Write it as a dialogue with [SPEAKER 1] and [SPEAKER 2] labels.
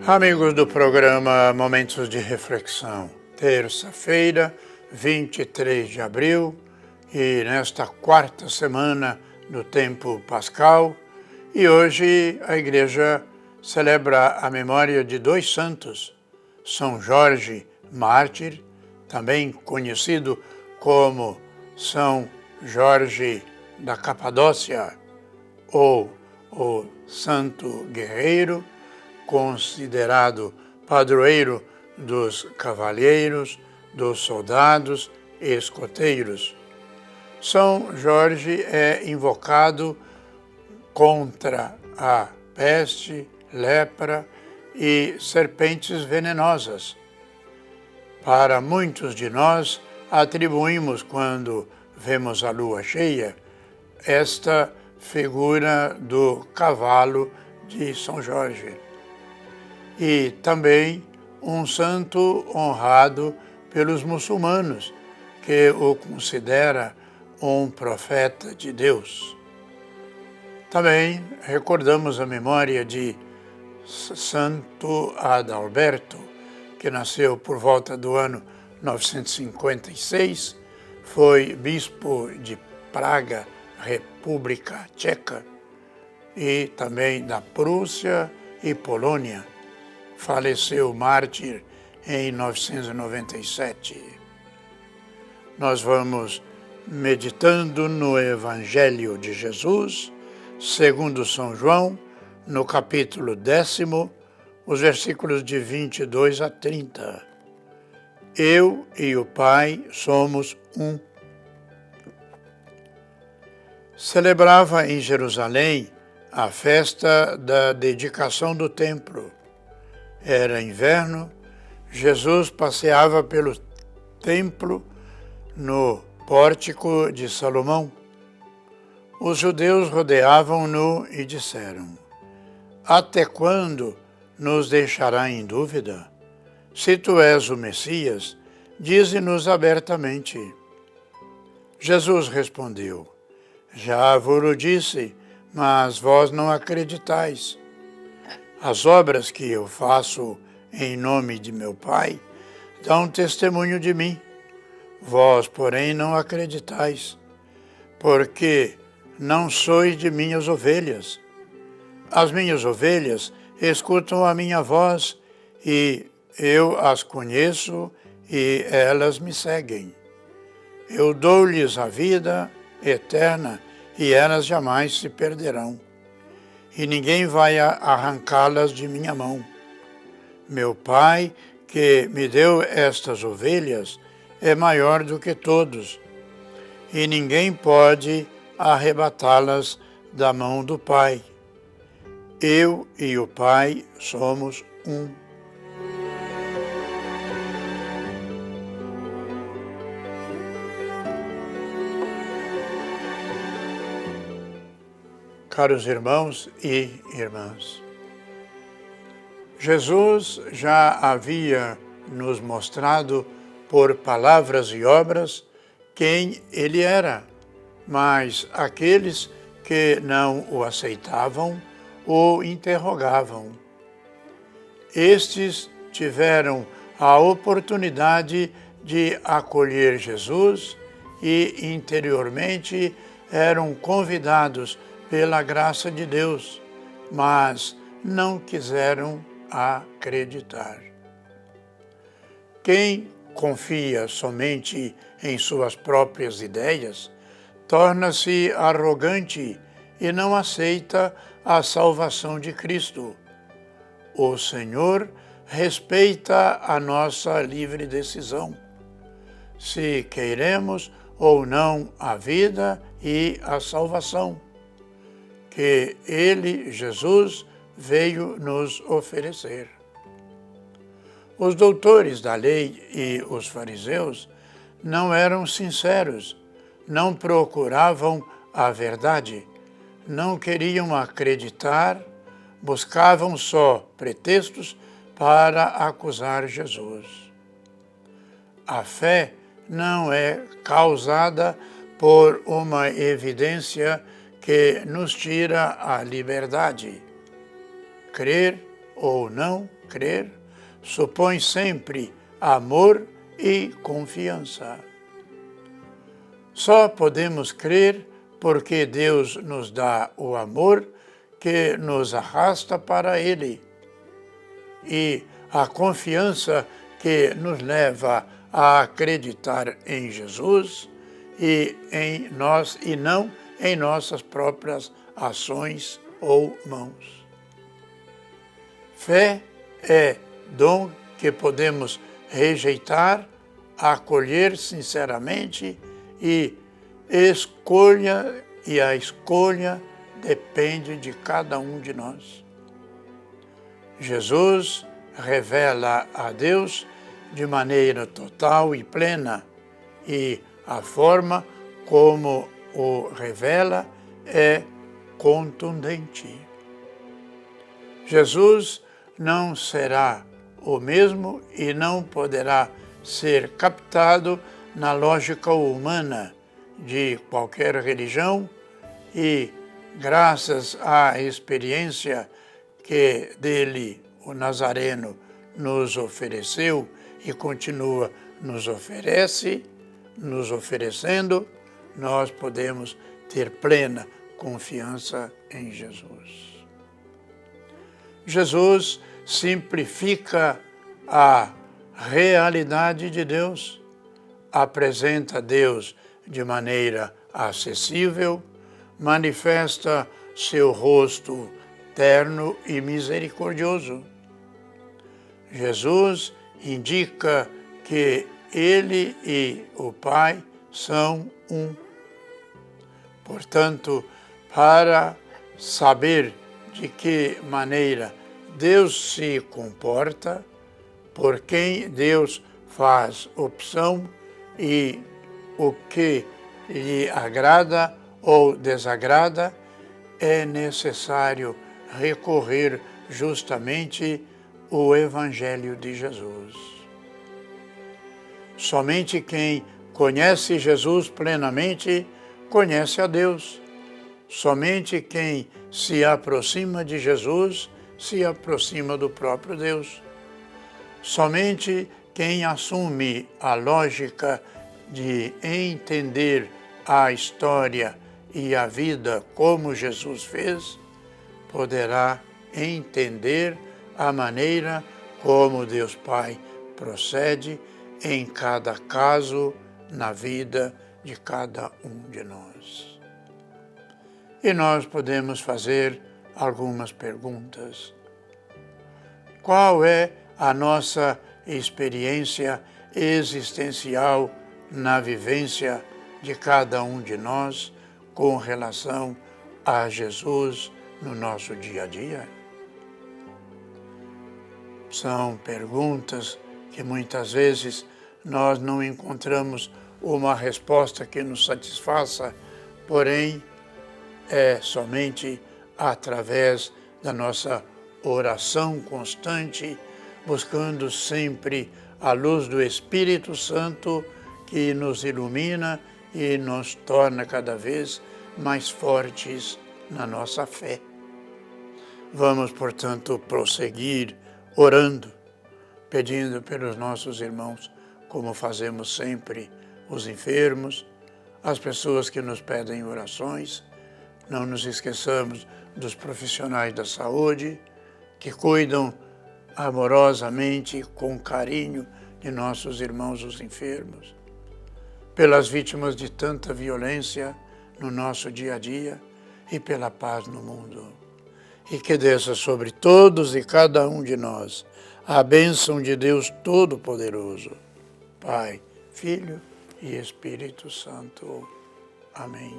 [SPEAKER 1] Amigos do programa Momentos de Reflexão, terça-feira, 23 de abril, e nesta quarta semana do tempo pascal, e hoje a Igreja celebra a memória de dois santos, São Jorge Mártir, também conhecido como São Jorge da Capadócia, ou o Santo Guerreiro, considerado padroeiro dos cavalheiros, dos soldados e escoteiros. São Jorge é invocado contra a peste, lepra e serpentes venenosas. Para muitos de nós, atribuímos, quando vemos a lua cheia, esta figura do cavalo de São Jorge. E também um santo honrado pelos muçulmanos, que o considera um profeta de Deus. Também recordamos a memória de Santo Adalberto, que nasceu por volta do ano 956, foi bispo de Praga, República Tcheca, e também da Prússia e Polônia. Faleceu mártir em 997. Nós vamos meditando no Evangelho de Jesus, segundo São João, no capítulo 10, os versículos de 22 a 30. Eu e o Pai somos um. Celebrava em Jerusalém a festa da dedicação do templo. Era inverno, Jesus passeava pelo templo no pórtico de Salomão. Os judeus rodeavam-no e disseram: Até quando nos deixará em dúvida? Se tu és o Messias, dize-nos abertamente. Jesus respondeu: Já vos disse, mas vós não acreditais. As obras que eu faço em nome de meu Pai dão testemunho de mim. Vós, porém, não acreditais, porque não sois de minhas ovelhas. As minhas ovelhas escutam a minha voz, e eu as conheço, e elas me seguem. Eu dou-lhes a vida eterna, e elas jamais se perderão. E ninguém vai arrancá-las de minha mão. Meu Pai, que me deu estas ovelhas, é maior do que todos, e ninguém pode arrebatá-las da mão do Pai. Eu e o Pai somos um. Caros irmãos e irmãs, Jesus já havia nos mostrado por palavras e obras quem ele era, mas aqueles que não o aceitavam o interrogavam. Estes tiveram a oportunidade de acolher Jesus e interiormente eram convidados pela graça de Deus, mas não quiseram acreditar. Quem confia somente em suas próprias ideias torna-se arrogante e não aceita a salvação de Cristo. O Senhor respeita a nossa livre decisão, se queremos ou não a vida e a salvação que Ele, Jesus, veio nos oferecer. Os doutores da lei e os fariseus não eram sinceros, não procuravam a verdade, não queriam acreditar, buscavam só pretextos para acusar Jesus. A fé não é causada por uma evidência que nos tira a liberdade. Crer ou não crer supõe sempre amor e confiança. Só podemos crer porque Deus nos dá o amor que nos arrasta para Ele e a confiança que nos leva a acreditar em Jesus e em nós e não em nossas próprias ações ou mãos. Fé é dom que podemos rejeitar, acolher sinceramente e a escolha depende de cada um de nós. Jesus revela a Deus de maneira total e plena, e a forma como o revela é contundente. Jesus não será o mesmo e não poderá ser captado na lógica humana de qualquer religião e, graças à experiência que dele, o Nazareno, nos ofereceu e continua nos oferecendo, nós podemos ter plena confiança em Jesus. Jesus simplifica a realidade de Deus, apresenta Deus de maneira acessível, manifesta seu rosto terno e misericordioso. Jesus indica que Ele e o Pai são um. Portanto, para saber de que maneira Deus se comporta, por quem Deus faz opção e o que lhe agrada ou desagrada, é necessário recorrer justamente ao Evangelho de Jesus. Somente quem conhece Jesus plenamente conhece a Deus. Somente quem se aproxima de Jesus se aproxima do próprio Deus. Somente quem assume a lógica de entender a história e a vida como Jesus fez, poderá entender a maneira como Deus Pai procede em cada caso na vida de cada um de nós. E nós podemos fazer algumas perguntas. Qual é a nossa experiência existencial na vivência de cada um de nós com relação a Jesus no nosso dia a dia? São perguntas que muitas vezes nós não encontramos uma resposta que nos satisfaça, porém é somente através da nossa oração constante, buscando sempre a luz do Espírito Santo que nos ilumina e nos torna cada vez mais fortes na nossa fé. Vamos, portanto, prosseguir orando, pedindo pelos nossos irmãos, como fazemos sempre, os enfermos, as pessoas que nos pedem orações. Não nos esqueçamos dos profissionais da saúde, que cuidam amorosamente, com carinho, de nossos irmãos os enfermos, pelas vítimas de tanta violência no nosso dia a dia e pela paz no mundo. E que desça sobre todos e cada um de nós a bênção de Deus Todo-Poderoso, Pai, Filho e Espírito Santo. Amém.